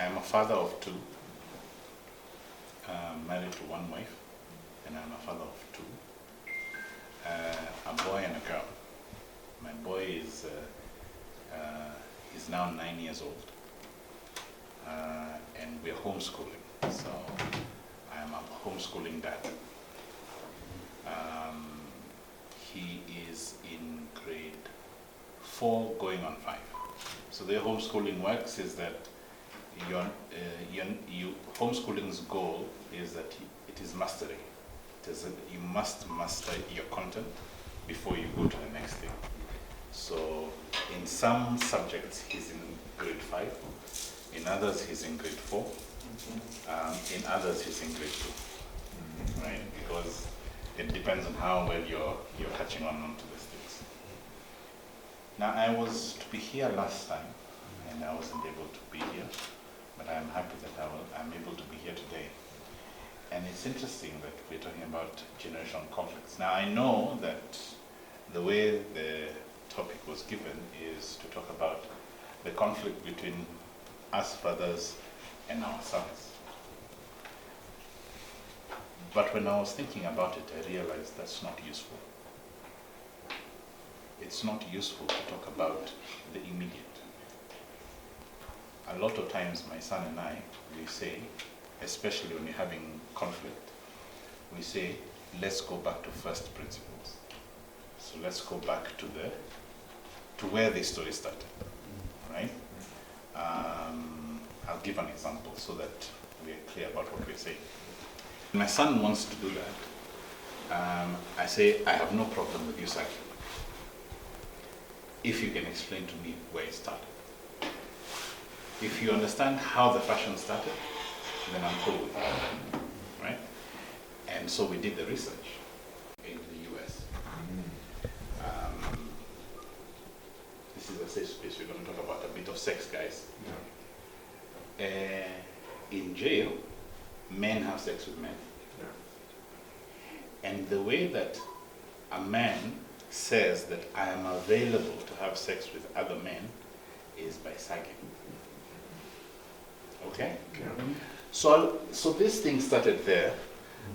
I am a father of two, married to one wife, and I'm a father of two, a boy and a girl. My boy is now 9 years old, and we're homeschooling, so I'm a homeschooling dad. He is in grade 4 going on 5. So the way homeschooling works is that homeschooling's goal is that it is mastery. You must master your content before you go to the next thing. So in some subjects he's in grade 5, in others he's in grade 4, in others he's in grade 2, right? Because it depends on how well you're catching on to these things. Now I was to be here last time, and I wasn't able to be here, but I'm happy that I'm able to be here today. And it's interesting that we're talking about generational conflicts. Now I know that the way the topic was given is to talk about the conflict between us fathers and our sons. But when I was thinking about it, I realized that's not useful. It's not useful to talk about the immediate. A lot of times my son and I, we say, especially when we're having conflict, we say, let's go back to first principles. So let's go back to where the story started, right? I'll give an example so that we're clear about what we're saying. My son wants to do that. I say, I have no problem with you cycling, if you can explain to me where it started. If you understand how the fashion started, then I'm cool with it, right? And so we did the research in the US. This is a safe space. We're going to talk about a bit of sex, guys. Yeah. In jail, men have sex with men. Yeah. And the way that a man says that I am available to have sex with other men is by sagging. Okay? Yeah. So this thing started there.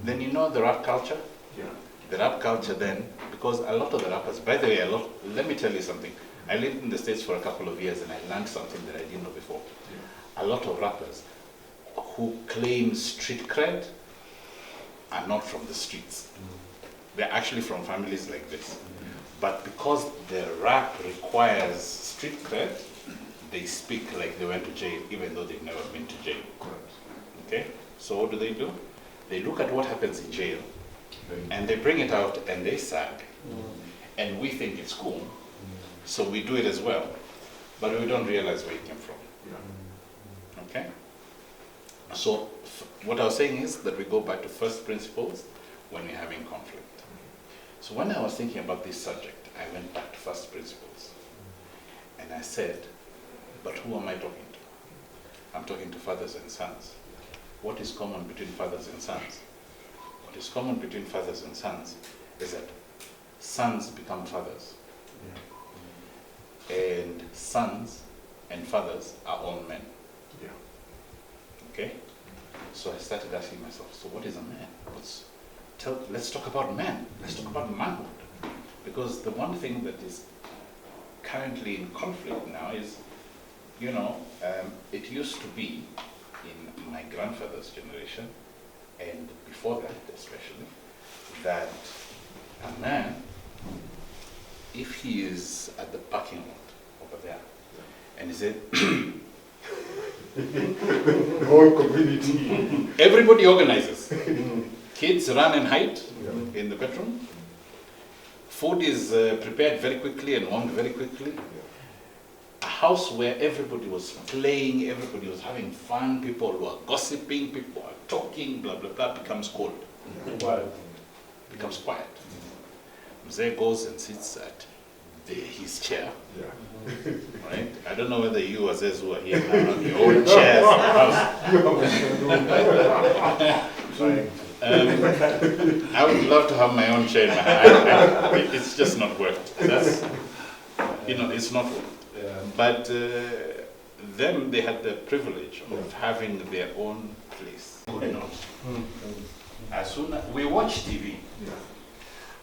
Then you know the rap culture? Yeah. The rap culture then, because a lot of the rappers, by the way, let me tell you something. I lived in the States for a couple of years and I learned something that I didn't know before. Yeah. A lot of rappers who claim street cred are not from the streets. They're actually from families like this. But because the rap requires street cred, they speak like they went to jail, even though they've never been to jail. Okay? So what do? They look at what happens in jail, and they bring it out and they sag. And we think it's cool, so we do it as well, but we don't realize where it came from. Okay? So what I was saying is that we go back to first principles when we're having conflict. So when I was thinking about this subject, I went back to first principles. And I said, but who am I talking to? I'm talking to fathers and sons. What is common between fathers and sons? What is common between fathers and sons is that sons become fathers. Yeah. And sons and fathers are all men. Yeah. Okay? So I started asking myself, so what is a man? Let's talk about man. Let's talk about manhood. Because the one thing that is currently in conflict now is, it used to be in my grandfather's generation, and before that especially, that a man, if he is at the parking lot over there, and he said, the whole community. Everybody organizes. Kids run and hide in the bedroom. Food is prepared very quickly and warmed very quickly. A house where everybody was playing, everybody was having fun, people were gossiping, people were talking, blah, blah, blah, becomes cold. Becomes quiet. Mzee goes and sits at his chair. Yeah. Right? I don't know whether you Wazes who are here now have your own chairs in the house. I would love to have my own chair in my hand. It's just not worked. That's, it's not worked. Yeah. But them, they had the privilege of having their own place. You know, as soon as we watch TV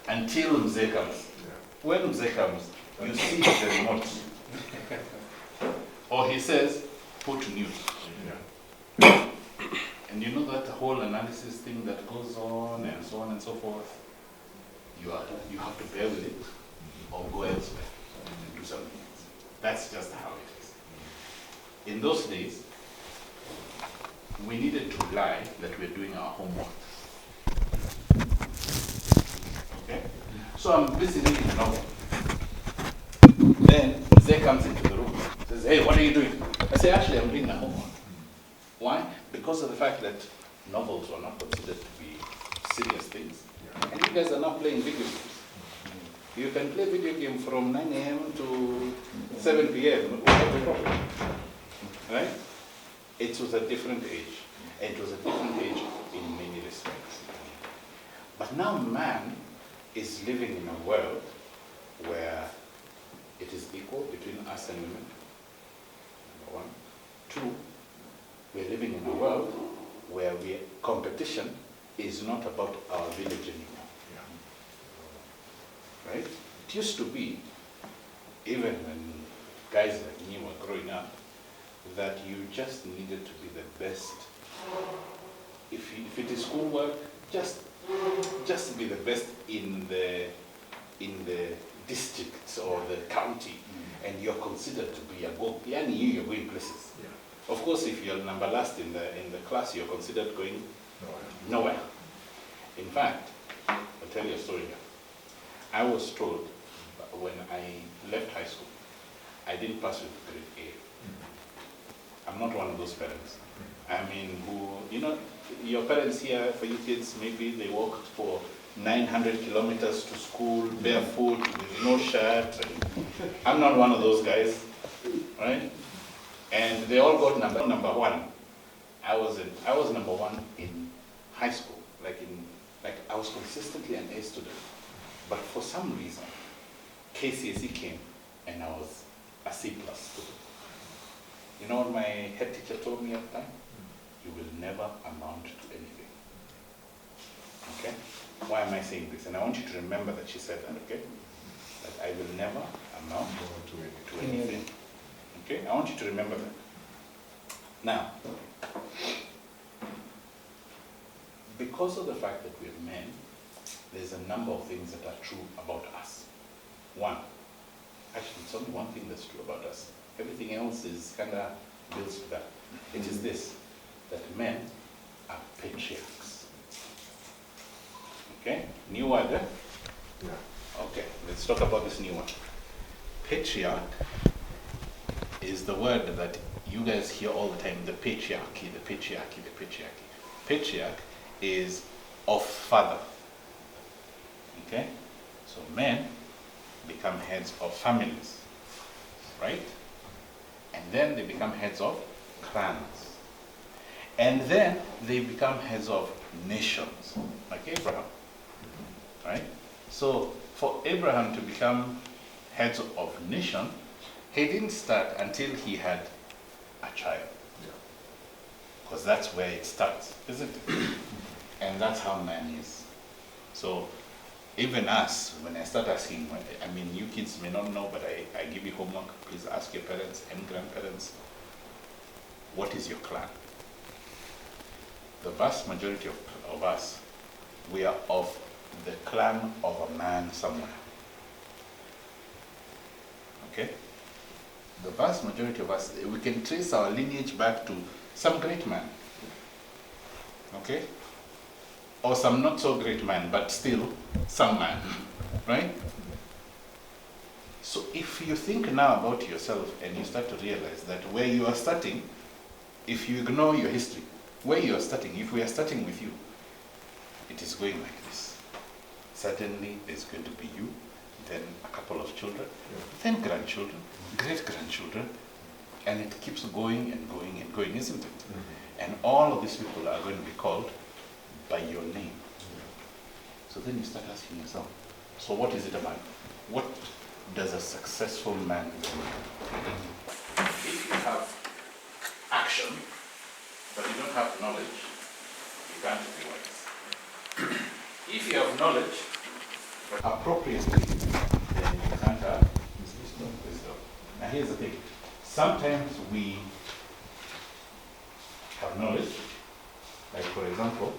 until Mzee comes. When Mzee comes, you see the remote. Or he says, put news. And you know that whole analysis thing that goes on and so on and so forth, you have to bear with it or go elsewhere and do something else. That's just how it is. In those days, we needed to lie that we're doing our homework. Okay? So I'm busy reading a novel. Then Zay comes into the room, says, hey, what are you doing? I say, actually, I'm reading my homework. Why? Because of the fact that novels were not considered to be serious things. And you guys are now playing video games. You can play video game from 9 a.m. to 7 p.m. without a problem. Right? It was a different age. It was a different age in many respects. But now man is living in a world where it is equal between us and women. Number one. Two, we're living in a world where competition is not about our village anymore. Right? It used to be, even when guys like me were growing up, that you just needed to be the best. If it is schoolwork, just be the best in the district or the county, and you're considered to be a go. Yani you're going places. Of course, if you're number last in the class, you're considered going nowhere. In fact, I'll tell you a story here. I was told when I left high school, I didn't pass with grade A. I'm not one of those parents. I mean, your parents here, for you kids, maybe they walked for 900 kilometers to school, barefoot, with no shirt. I'm not one of those guys, right? And they all got number one. I was number one in high school. I was consistently an A student. But for some reason, KCSE came and I was a C+ student. You know what my head teacher told me at the time? You will never amount to anything. Okay? Why am I saying this? And I want you to remember that she said that, okay? That I will never amount to anything. Okay? I want you to remember that. Now, because of the fact that we're men, there's a number of things that are true about us. One, actually it's only one thing that's true about us. Everything else is kind of built to that. It is this, that men are patriarchs. Okay? New word, eh? Yeah. Okay, let's talk about this new one. Patriarch is the word that you guys hear all the time, the patriarchy. Patriarch is of father. Okay? So men become heads of families, right? And then they become heads of clans. And then they become heads of nations, like Abraham, right? So for Abraham to become heads of nation, he didn't start until he had a child. Because that's where it starts, isn't it? And that's how man is. So even us, when I start asking, I mean, you kids may not know, but I give you homework. Please ask your parents and grandparents, what is your clan? The vast majority of us, we are of the clan of a man somewhere. Okay? The vast majority of us, we can trace our lineage back to some great man. Okay? Or some not so great man, but still some man, right? So if you think now about yourself and you start to realize that where you are starting, if you ignore your history, where you are starting, if we are starting with you, it is going like this. Certainly there's going to be you, then a couple of children, then grandchildren, great-grandchildren, and it keeps going and going and going, isn't it? And all of these people are going to be called by your name. So then you start asking yourself, so what is it about? What does a successful man do? If you have action, but you don't have knowledge, you can't be wise. If you have knowledge, but appropriately, then you can't have wisdom. Now here's the thing. Sometimes we have knowledge, like for example,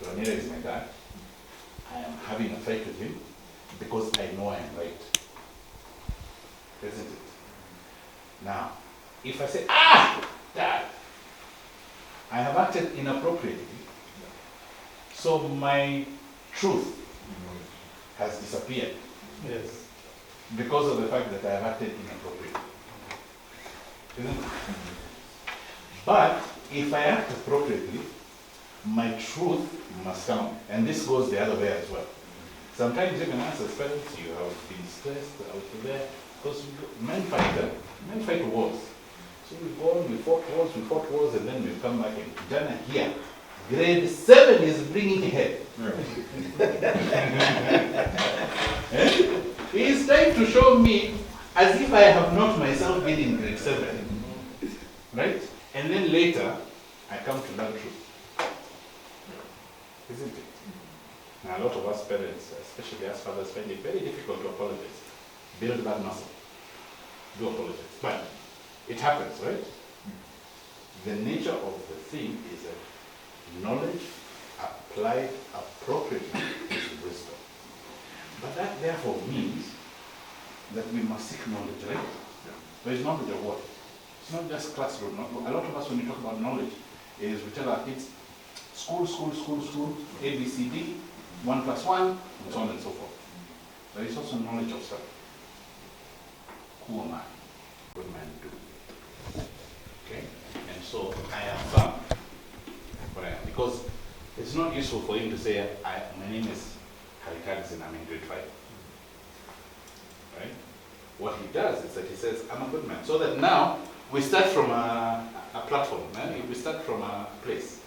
Ranira is my dad. I am having a fight with him because I know I am right. Isn't it? Now, if I say, Dad, I have acted inappropriately, so my truth has disappeared. Yes. Because of the fact that I have acted inappropriately. Isn't it? But if I act appropriately, my truth must come. And this goes the other way as well. Sometimes even as parents, you have been stressed out there, because men fight wars. So we go on, we fought wars, and then we come back and Jana here. Grade 7 is bringing ahead. He is trying to show me as if I have not myself been in grade 7. Right? And then later, I come to that truth. Isn't it? Now, a lot of us parents, especially as fathers, find it very difficult to apologize. Build that muscle. Do apologize. But it happens, right? The nature of the thing is that knowledge applied appropriately is wisdom. But that therefore means that we must seek knowledge, right? There is knowledge of what? It's not just classroom. A lot of us, when we talk about knowledge, is we tell our kids, school, A, B, C, D, 1 + 1, and so on and so forth. There is also knowledge of self. Who am I? What am I do? Okay? And so I affirm what I am. Because it's not useful for him to say, my name is Kags and I'm in grade 5. Right? What he does is that he says, I'm a good man. So that now we start from a platform. We start from a place.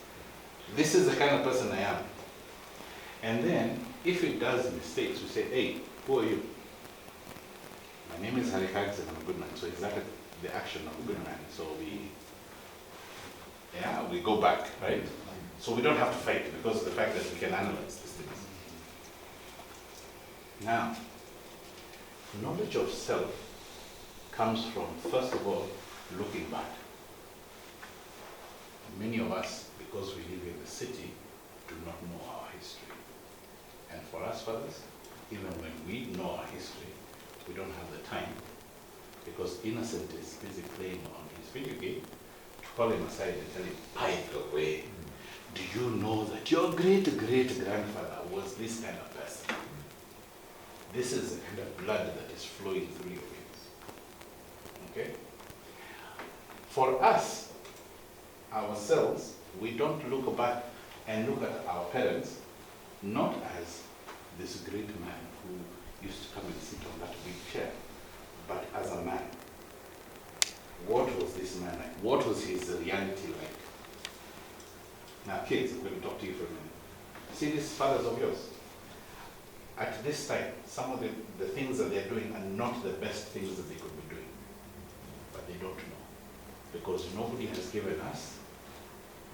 This is the kind of person I am. And then, if he does mistakes, we say, hey, who are you? My name is Kags and I'm a good man. So exactly the action of a good man. So we go back, right? So we don't have to fight because of the fact that we can analyze these things. Now, knowledge of self comes from, first of all, looking back. Many of us, because we live in the city, do not know our history. And for us fathers, even when we know our history, we don't have the time, because innocent is busy playing on his video game, to call him aside and tell him, by the way, do you know that your great-great-grandfather was this kind of person? This is the kind of blood that is flowing through your veins. Okay? For us, ourselves, we don't look back and look at our parents, not as this great man who used to come and sit on that big chair, but as a man. What was this man like? What was his reality like? Now kids, I'm going to talk to you for a minute. See these fathers of yours? At this time, some of the things that they're doing are not the best things that they could be doing. But they don't know. Because nobody has given us.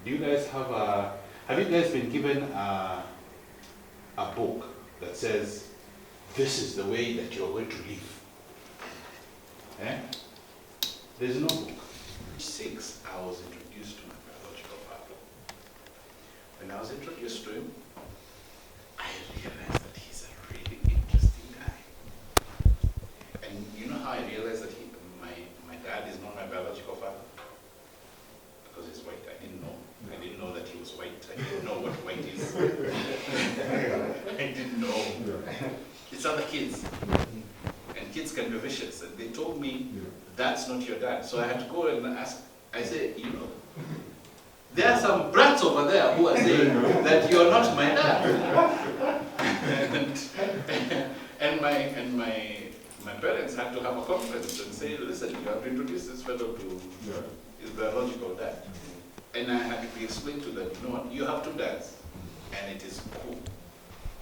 Do you guys have you guys been given a book that says, this is the way that you're going to live? Eh? There's no book. 6, I was introduced to my biological father. When I was introduced to him, I realized that he's a really interesting guy. And you know how I realized that my dad is not my biological father? Because he's white. I didn't know. I didn't know that he was white. I didn't know what white is. I didn't know. It's other kids. And kids can be vicious. And they told me, that's not your dad. So I had to go and ask. I said, there are some brats over there who are saying that you're not my dad. and my parents had to have a conference and say, listen, you have to introduce this fellow to his biological dad. And I had to be explained to them, you know what, you have 2 dads, and it is cool.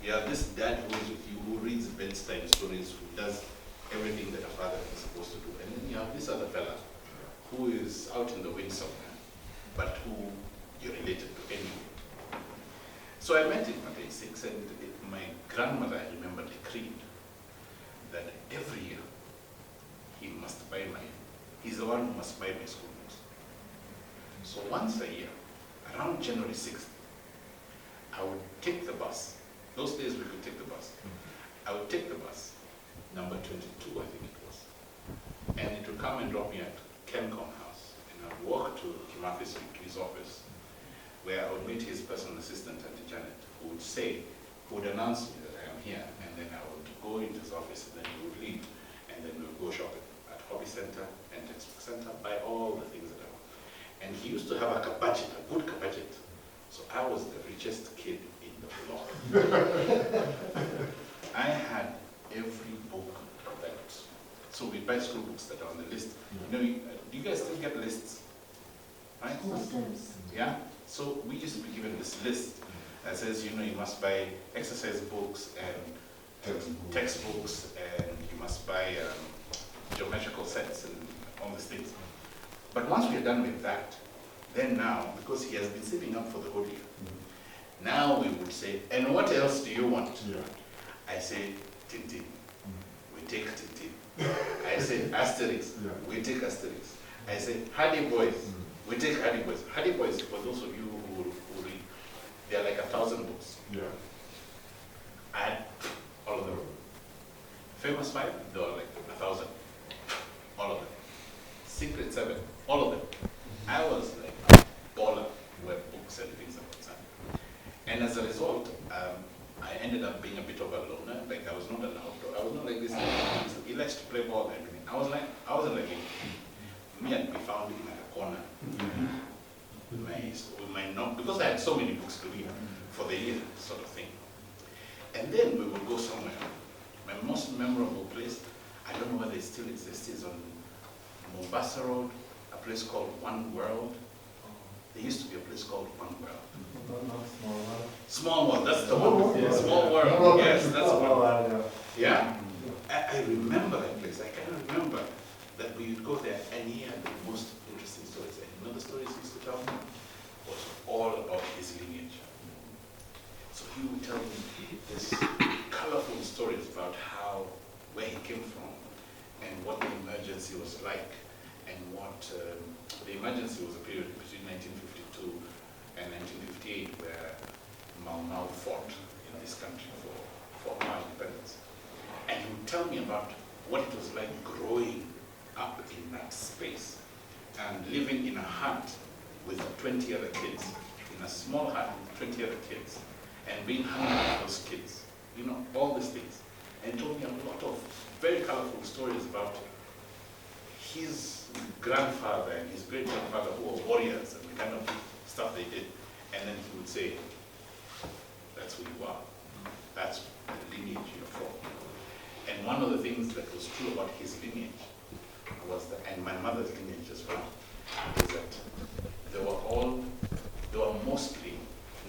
You have this dad who is with you, who reads bedtime stories, who does everything that a father is supposed to do. And then you have this other fella who is out in the wind somewhere, but who you're related to anyway. So I met him at age 6, and my grandmother, I remember, decreed that every year he's the one who must buy my school books. So once a year, around January 6th, I would take the bus. Those days we could take the bus. I would take the bus, number 22, I think it was. And it would come and drop me at Kencom House. And I would walk to his office, where I would meet his personal assistant, Auntie Janet, who would announce me that I am here. And then I would go into his office, and then he would leave. And then we would go shopping at Hobby Center and Textbook Center, buy all the things that I want. And he used to have a budget, a good budget. So I was the richest kid in the block. I had every book that, so we buy school books that are on the list. You know, do you guys still get lists? Right? Yeah? So we used to be given this list that says, you know, you must buy exercise books and textbooks, and you must buy geometrical sets and all these things. But once we're done with that, then now, because he has been saving up for the whole year, now we would say, and what else do you want? I say, Tintin. We take Tintin. I say, Asterix. We take Asterix. I say, Hardy Boys. We take Hardy Boys. Hardy Boys, for those of you who read, they are like 1,000 books. I had all of them. Famous Five, they were like 1,000. All of them. Secret Seven, all of them. I was like a baller where books and things are concerned. And as a result, I ended up being a bit of a loner. Like I was not an outdoor. I was not like this. He likes to play ball and everything. I wasn't like him. Me, I'd be found in a corner with my note, because I had so many books to read for the year, sort of thing. And then we would go somewhere. My most memorable place, I don't know whether it still exists, is on Mombasa Road, a place called One World. There used to be a place called One World. Small World, that's the one. Yeah. Small World, yes, that's the one. one. Yeah? I remember that place. I can remember that we would go there and he had the most interesting stories. And you know the stories he used to tell me? Was all about his lineage. So he would tell me these colorful stories about where he came from, and what the emergency was like, and what the emergency was a period between 1952 and 1958 where Mau Mau fought in this country for our independence. And he would tell me about what it was like growing up in that space and living in a hut with 20 other kids, in a small hut with 20 other kids, and being hungry with those kids, you know, all these things. And he told me a lot of very colorful stories about his grandfather and his great-grandfather who were warriors and the kind of stuff they did. And then he would say, that's who you are. That's the lineage you're from. And one of the things that was true about his lineage was that, and my mother's lineage as well, is that they were mostly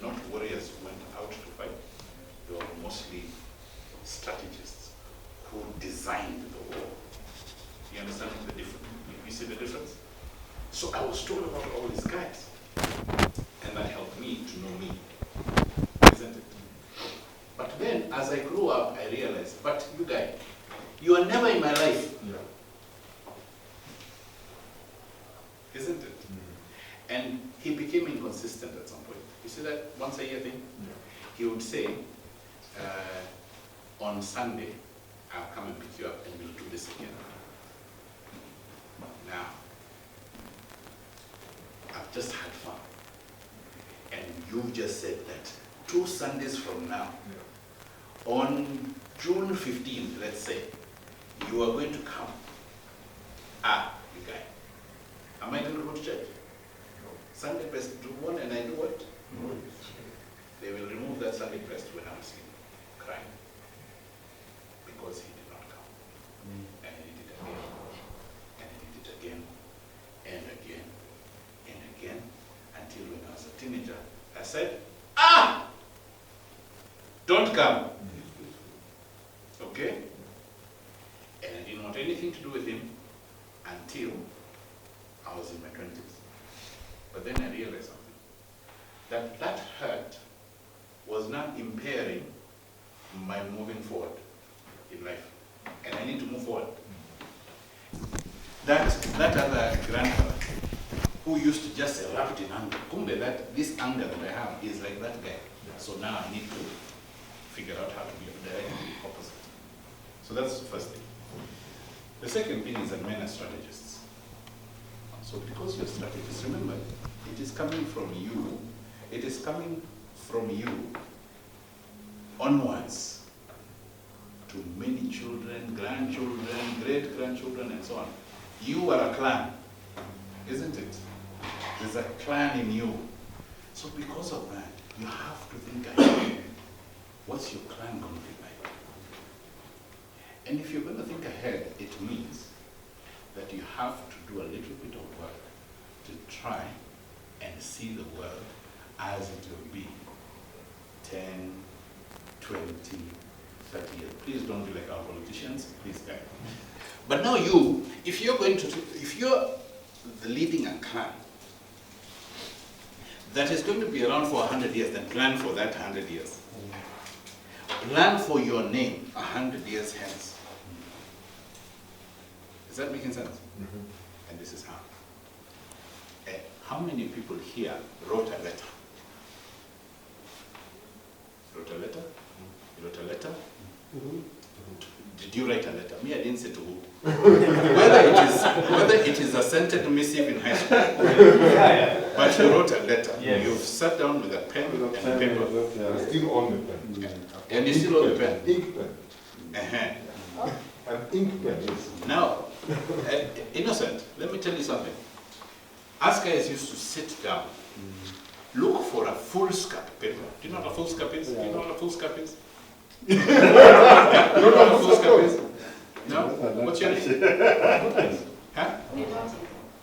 not warriors who went out to fight. They were mostly strategists who designed the war. You understand the difference? You see the difference? So I was told about all these guys, and that helped me to know me, isn't it? But then, as I grew up, I realized, but you guys, you are never in my life. Isn't it? And he became inconsistent at some point. You see that once a year thing? He would say, on Sunday, I'll come and pick you up and we'll do this again. Now, I've just had fun. And you've just said that 2 Sundays from now, on June 15th, let's say, you are going to come. You guy. Am I going to go to church? Sunday best do one and I do what? They will remove that Sunday best when I'm asleep, crying. Because he did not come. And he did it again. And he did it again. And again. And again. Until when I was a teenager, I said, don't come. Okay? And I didn't want anything to do with him until I was in my 20s. But then I realized something. That hurt was not impairing my moving forward in life. And I need to move forward. That other grandfather who used to just erupt in anger, this anger that I have is like that guy. So now I need to figure out how to be directly opposite. So that's the first thing. The second thing is that men are strategists. So because you're strategists, remember, it is coming from you. It is coming from you onwards to many children, grandchildren, great-grandchildren, and so on. You are a clan, isn't it? There's a clan in you. So because of that, you have to think ahead. What's your clan going to be like? And if you're going to think ahead, it means that you have to do a little bit of work to try and see the world as it will be 10, 20, 30 years. Please don't be like our politicians, please guys. But now if you're leading a clan that is going to be around for 100 years, then plan for that 100 years. Plan for your name 100 years hence. Is that making sense? Mm-hmm. And this is how. How many people here wrote a letter? Wrote a letter? You wrote a letter? Mm-hmm. Did you write a letter? Me, I didn't say to who. whether it is a scented missive in high school, but you wrote a letter. Yes. You've sat down with a pen and paper. Yeah. Still on the pen. And you still on the pen? Ink pen. An ink pen, yes. Now, innocent, let me tell you something. Us guys used to sit down, look for a foolscap paper. Do you know what a foolscap is? Do you know what a foolscap is? You don't know what a foolscap is? No? What's your name? Huh?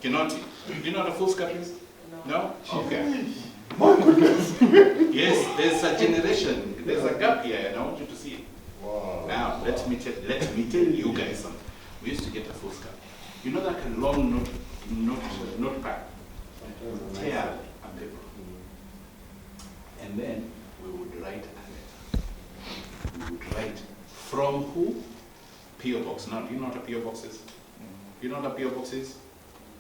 Kinoti. Do you know what a foolscap is? No? Okay. My goodness. Yes, there's a generation, there's a gap here, and I want you to see it. Wow. Now, let me tell you guys something. We used to get a foolscap. You know that long notepad? Tear a paper. And then we would write a letter. We would write from who? P.O. Box. Now, do you know what a P.O. Box is? Do you know what a P.O. Box is?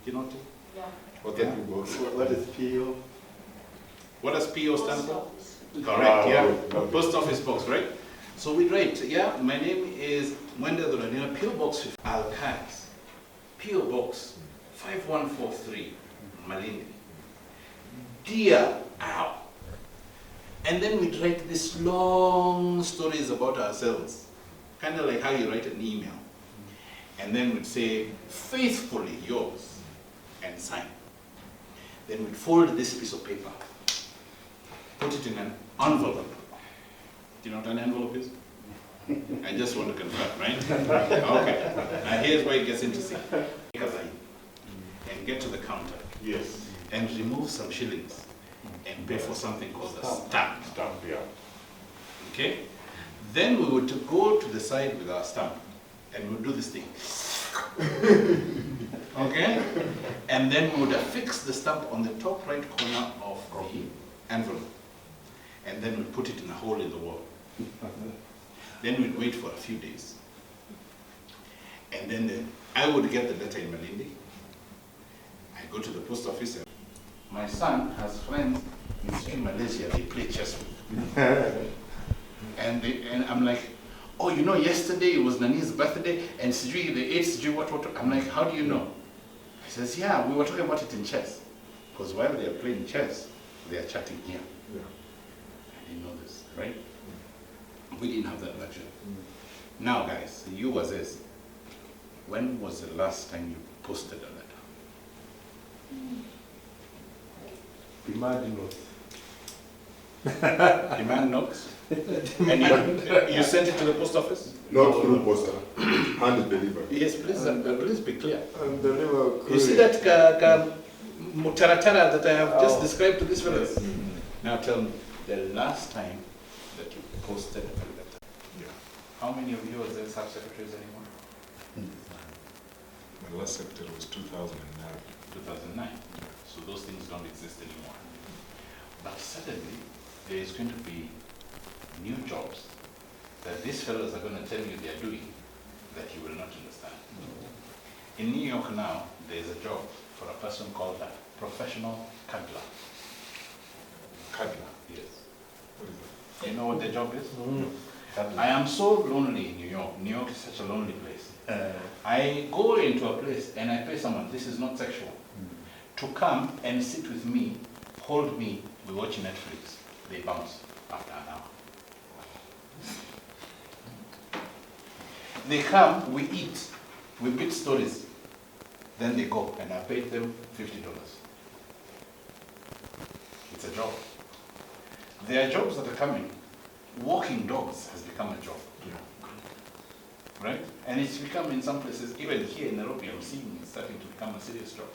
Do you know what? Yeah. What Yeah. What is P.O.? What does P.O. stand for? Post Correct, yeah. Okay. Post office box, right? So we write, yeah, my name is Mwenda Dhuranina, P.O. Box Kags, P.O. Box 5143, Malindi. Dear Al. And then we write these long stories about ourselves, kind of like how you write an email. And then we'd say, faithfully yours, and sign. Then we'd fold this piece of paper, put it in an envelope. Do you know what an envelope is? I just want to confirm, right? Okay. Now here's where it gets interesting. Take a line and get to the counter. Yes. And remove some shillings and pay for something called a stamp. Stamp, yeah. Okay? Then we would go to the side with our stamp and we'll do this thing. Okay? And then we would affix the stamp on the top right corner of the envelope. And then we put it in a hole in the wall. Then we'd wait for a few days. And then I would get the letter in Malindi. I go to the post office. My son has friends in Malaysia they play chess with. and I'm like, oh, you know, yesterday it was Nani's birthday and Sijui, they ate Sijui, what. I'm like, how do you know? He says, yeah, we were talking about it in chess. Because while they are playing chess, they are chatting here. Yeah. I didn't know this, right? We didn't have that luxury. Now, guys, you as is, when was the last time you posted a letter? Imagine us. Demand knocks? And you sent it to the post office? Not through poster. Hand delivered. Yes, please be clear. And deliver. You see that mutaratara that I have just described to this fellow? Now tell me, the last time that you posted a letter, Yeah. how many of you are there sub-secretaries anymore? The last secretary was 2009. 2009. So those things don't exist anymore. But suddenly, there is going to be new jobs that these fellows are going to tell you they are doing that you will not understand. In New York now, there is a job for a person called a professional cuddler. Kadla. Yes. What is that? You know what the job is? I am so lonely in New York. New York is such a lonely place. I go into a place and I pay someone, this is not sexual, to come and sit with me, hold me, we watch Netflix. They bounce after an hour. They come, we eat, we beat stories, then they go, and I paid them $50. It's a job. There are jobs that are coming. Walking dogs has become a job, right? And it's become in some places, even here in Nairobi, I'm seeing it starting to become a serious job,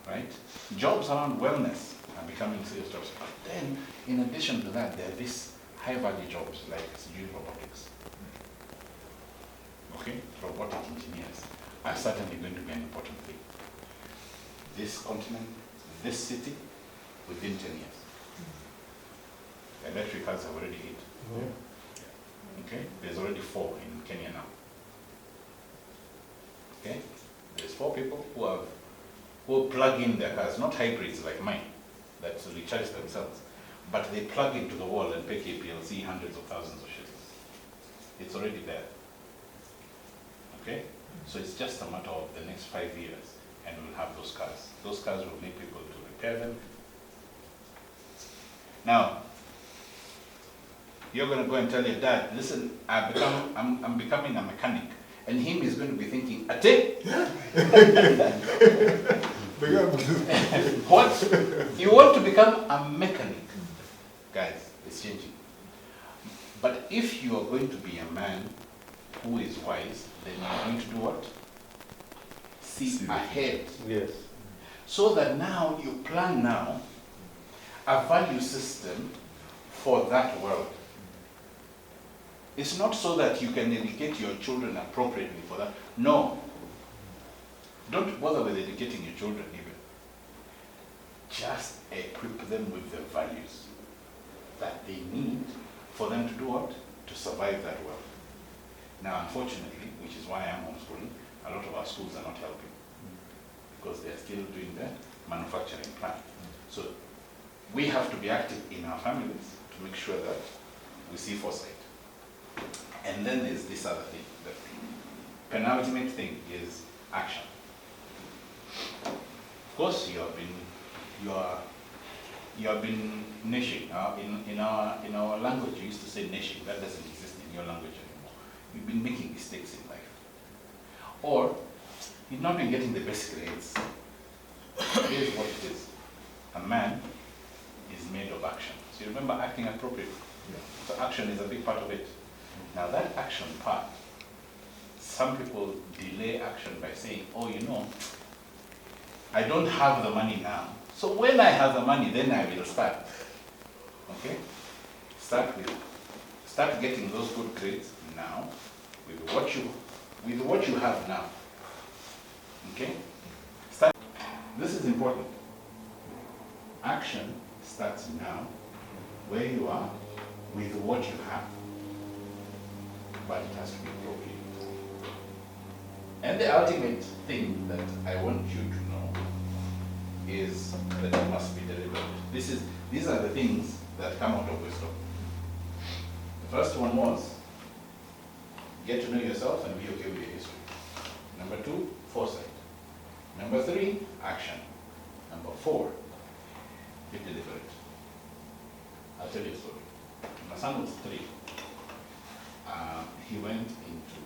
right? Jobs around wellness are becoming serious jobs. But then, in addition to that, there are these high-value jobs like robotics. Okay, robotic engineers are certainly going to be an important thing. This continent, this city, within 10 years. Electric cars have already hit. Okay, there's already 4 in Kenya now. Okay, there's 4 people who plug in their cars, not hybrids like mine, that recharge themselves, but they plug into the wall and pay KPLC hundreds of thousands of shillings. It's already there. Okay, so it's just a matter of the next 5 years, and we'll have those cars. Those cars will need people to repair them. Now, you're going to go and tell your dad, listen, I'm becoming a mechanic. And him is going to be thinking, Ate? What? You want to become a mechanic? Guys, it's changing. But if you are going to be a man who is wise, then you're going to do what? See ahead. Yes. So that now you plan now a value system for that world. It's not so that you can educate your children appropriately for that. No. Don't bother with educating your children even. Just equip them with the values that they need for them to do what? To survive that world. Now, unfortunately, which is why I'm homeschooling, a lot of our schools are not helping because they're still doing the manufacturing plan. So we have to be active in our families to make sure that we see foresight. And then there's this other thing. The penultimate thing is action. Of course, you have been nashing. In our language, you used to say nashing. That doesn't exist in your language anymore. You've been making mistakes in life, or you've not been getting the best grades. Here's what it is: a man is made of action. So you remember acting appropriately. So action is a big part of it. Now that action part, some people delay action by saying, oh, you know, I don't have the money now. So when I have the money, then I will start. Okay? Start getting those good grades now with what you have now. Okay? This is important. Action starts now, where you are, with what you have. But it has to be appropriate. And the ultimate thing that I want you to know is that it must be deliberate. These are the things that come out of wisdom. The first one was, get to know yourself and be okay with your history. Number 2, foresight. Number 3, action. Number 4, be deliberate. I'll tell you a story. My son was 3. He went into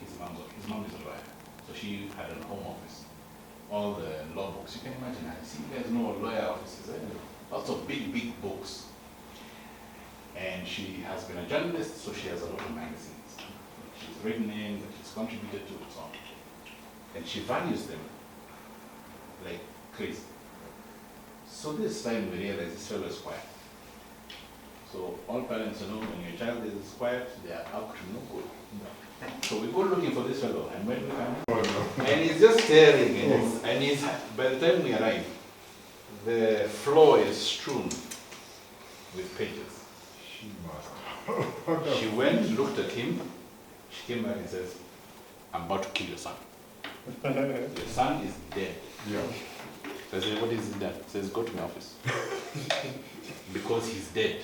his mom is a lawyer, so she had a home office. All the law books, you can imagine. I see you guys know lawyer offices, eh? Lots of big books. And she has been a journalist, so she has a lot of magazines. She's written in, she's contributed to, and so on. And she values them like crazy. So this time we realized this fellow is quiet. So all parents know when your child is quiet, they are up to no good. So we go looking for this fellow, and when we come, Oh, no. and he's just staring, and he's, by the time we arrive, the floor is strewn with pages. She must. She went, looked at him, she came back and says, I'm about to kill your son. Your son is dead. Yeah. So I said, what is he done? He says, go to my office. Because he's dead.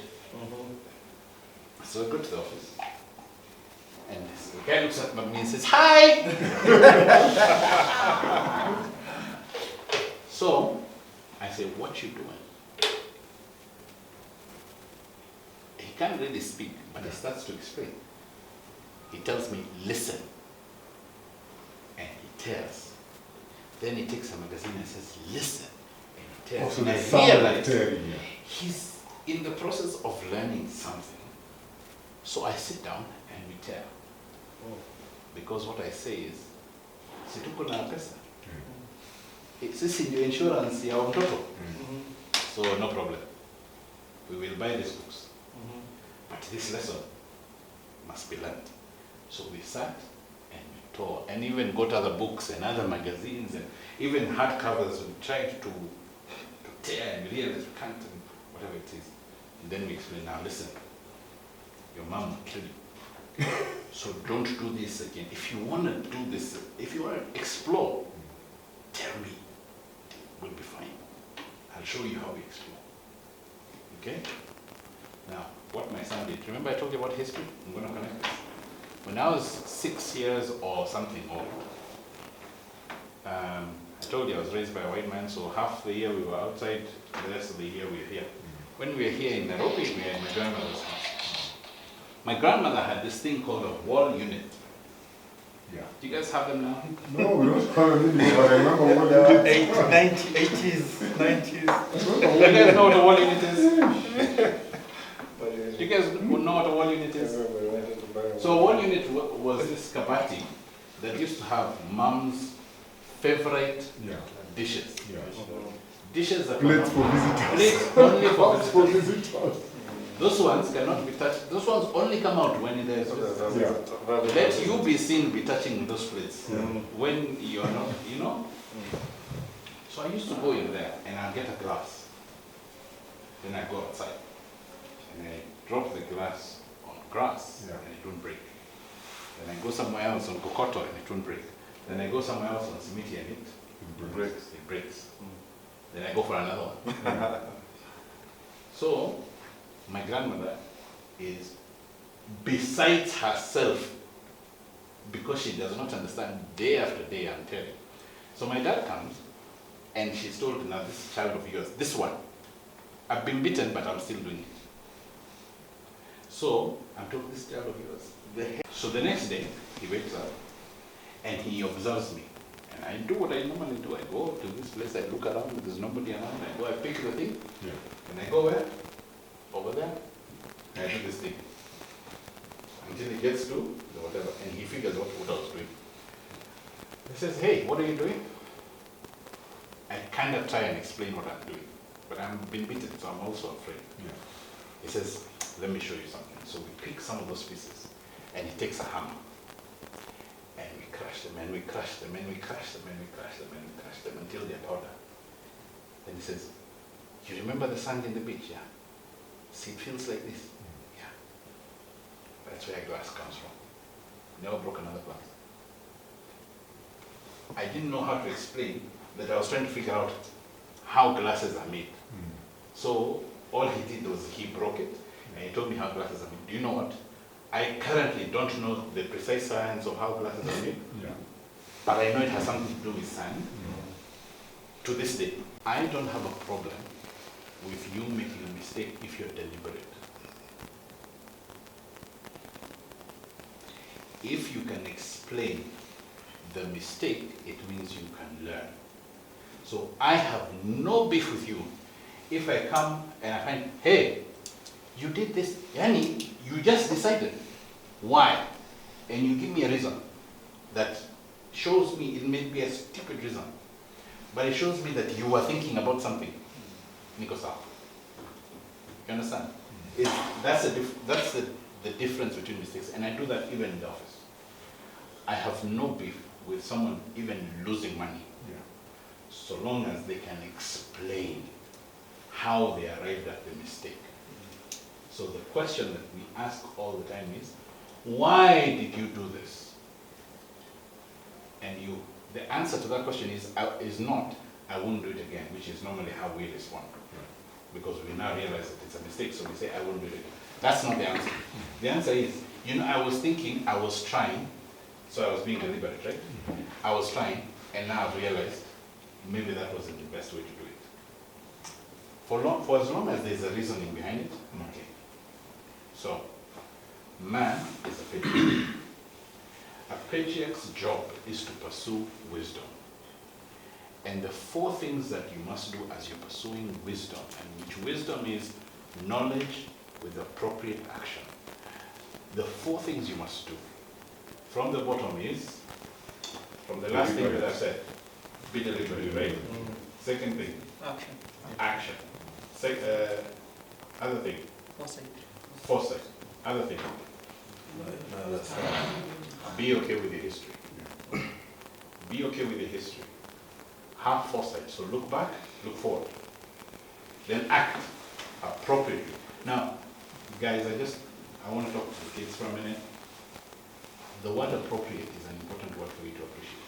So I go to the office. And the guy looks at me and says, hi! So I say, what you doing? He can't really speak, but he starts to explain. He tells me, listen. And he tells. Then he takes a magazine and says, listen. And he tells. Also, And the I sound of realize tearing, yeah. he's in the process of learning something. So I sit down and we tell. Because what I say is, situko na pesa. Sisi ndio insurance ya mtoto. So no problem. We will buy these books. But this lesson must be learned. So we sat and we tore, and even got other books and other magazines and even hardcovers. We tried to tear and realize we can't, and whatever it is. And then we explain, now listen, your mom will kill you. So don't do this again. If you want to do this, if you want to explore, tell me. We'll be fine. I'll show you how we explore. Okay? Now, what my son did, remember I told you about history? I'm going to connect this. When I was 6 years or something old, I told you I was raised by a white man, so half the year we were outside, the rest of the year we were here. When we were here in Nairobi, we were in my grandmother's house. My grandmother had this thing called a wall unit. Yeah. Do you guys have them now? No, we don't have a minute, but I remember what you did. 80s, 90s. Do you guys know what a wall unit is? Do you guys know what a wall unit is? So a wall unit was this kabati that used to have mom's favorite Yeah. dishes. Yeah. Dishes that Plates for visitors. plates only for Plates for visitors. visitors. Those ones cannot be touched. Those ones only come out when there's visitors. Yeah. Let you be seen be touching those plates when you're not, you know. So I used to go in there and I'd get a glass. Then I go outside and I drop the glass on grass and it won't break. Then I go somewhere else on kokoto and it won't break. Then I go somewhere else on simiti and it breaks. It breaks. Then I go for another one. So my grandmother is besides herself because she does not understand day after day, I'm telling you. So my dad comes and she's told, now this child of yours, this one, I've been beaten but I'm still doing it. So I'm told, this child of yours. So the next day he wakes up and he observes me. And I do what I normally do. I go to this place, I look around, there's nobody around, I go, I pick the thing, and I go where? Over there, and I do this thing. Until he gets to the whatever, and he figures out what I was doing. He says, hey, what are you doing? I kind of try and explain what I'm doing, but I'm been beaten, so I'm also afraid. He says, let me show you something. So we pick some of those pieces, and he takes a hammer, and we crush them, and we crush them, and we crush them, and we crush them, and we crush them until they're powder. Then he says, you remember the sand in the beach? Yeah. See, it feels like this. Yeah. That's where glass comes from. Never broke another glass. I didn't know how to explain that I was trying to figure out how glasses are made. So all he did was he broke it and he told me how glasses are made. Do you know what? I currently don't know the precise science of how glasses are made, but I know it has something to do with sand. To this day, I don't have a problem with you making a mistake if you're deliberate. If you can explain the mistake, it means you can learn. So I have no beef with you. If I come and I find, hey, you did this, Yani, you just decided. Why? And you give me a reason that shows me, it may be a stupid reason, but it shows me that you were thinking about something. Nikosa. You understand? That's the difference between mistakes, and I do that even in the office. I have no beef with someone even losing money, Yeah. so long as they can explain how they arrived at the mistake. So the question that we ask all the time is, why did you do this? And the answer to that question is not, I won't do it again, which is normally how we respond. Because we now realize that it's a mistake, so we say, I won't do it again. That's not the answer. The answer is, I was thinking, I was trying, so I was being deliberate, right? I was trying, and now I've realized maybe that wasn't the best way to do it. For as long as there's a reasoning behind it, okay. So, man is a patriarch. A patriarch's job is to pursue wisdom. And the 4 things that you must do as you're pursuing wisdom, and which wisdom is knowledge with appropriate action. The 4 things you must do. From the bottom is, from the last thing that I said, be deliberate, right? Second thing, action. Other thing, foresight. Other thing, be okay with the history. Be okay with the history. Have foresight. So look back, look forward. Then act appropriately. Now, guys, I want to talk to the kids for a minute. The word appropriate is an important word for you to appreciate.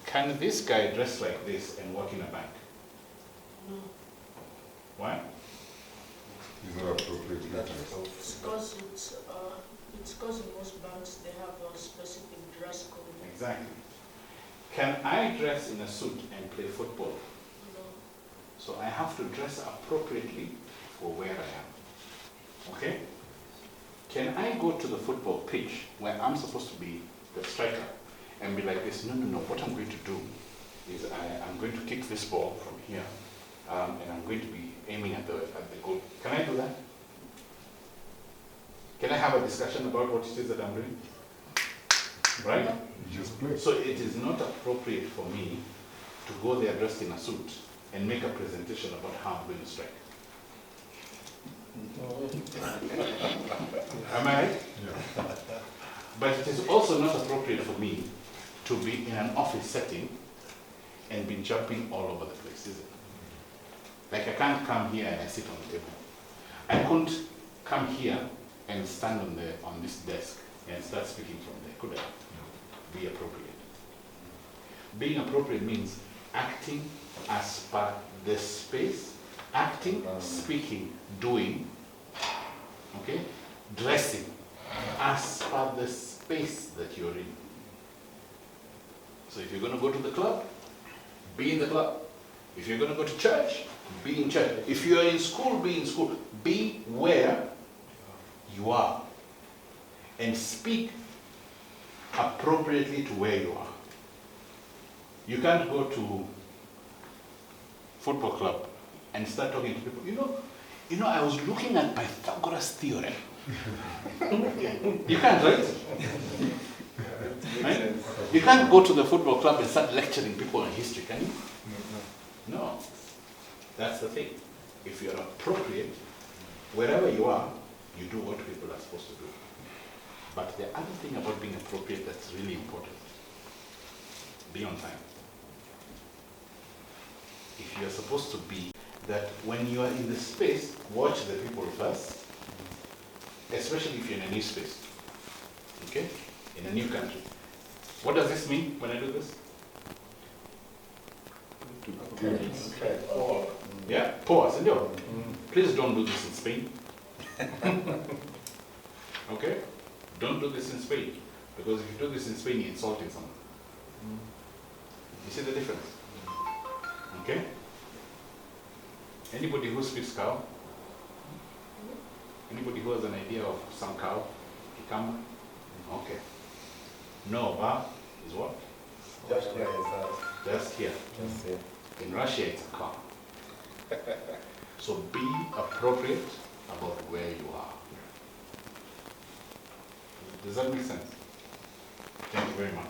Can this guy dress like this and work in a bank? No. Why? It's not appropriate. It's because in most banks they have a specific dress code. Exactly. Can I dress in a suit and play football? No. So I have to dress appropriately for where I am. Okay? Can I go to the football pitch where I'm supposed to be the striker and be like this? No. What I'm going to do is I'm going to kick this ball from here, and I'm going to be aiming at the goal. Can I do that? Can I have a discussion about what it is that I'm doing? Right? Just play. So it is not appropriate for me to go there dressed in a suit and make a presentation about how I'm going to strike. Am I right? Yeah. But it is also not appropriate for me to be in an office setting and be jumping all over the place, is it? Like I can't come here and I sit on the table. I couldn't come here and stand on this desk and start speaking from there, could I? Be appropriate. Being appropriate means acting as per the space, acting, speaking, doing, okay? Dressing as per the space that you're in. So if you're going to go to the club, be in the club. If you're going to go to church, be in church. If you're in school, be in school. Be where you are. And speak appropriately to where you are. You can't go to football club and start talking to people. You know, I was looking at Pythagoras' theorem. You can't, right? Right? You can't go to the football club and start lecturing people on history, can you? No. That's the thing. If you're appropriate, wherever you are, you do what people are supposed to do. But the other thing about being appropriate that's really important, be on time. If you're supposed to be, that when you are in the space, watch the people first, especially if you're in a new space, okay? In a new country. What does this mean when I do this? Okay. Yeah, pause, senor. Please don't do this in Spain. Okay? Don't do this in Spain. Because if you do this in Spain, you're insulting someone. You see the difference? Okay? Anybody who speaks cow? Anybody who has an idea of some cow? Kikamba? Okay. No, ba is what? Just here is Just here. just here. In Russia, it's a car. So be appropriate about where you are. Does that make sense? Thank you very much.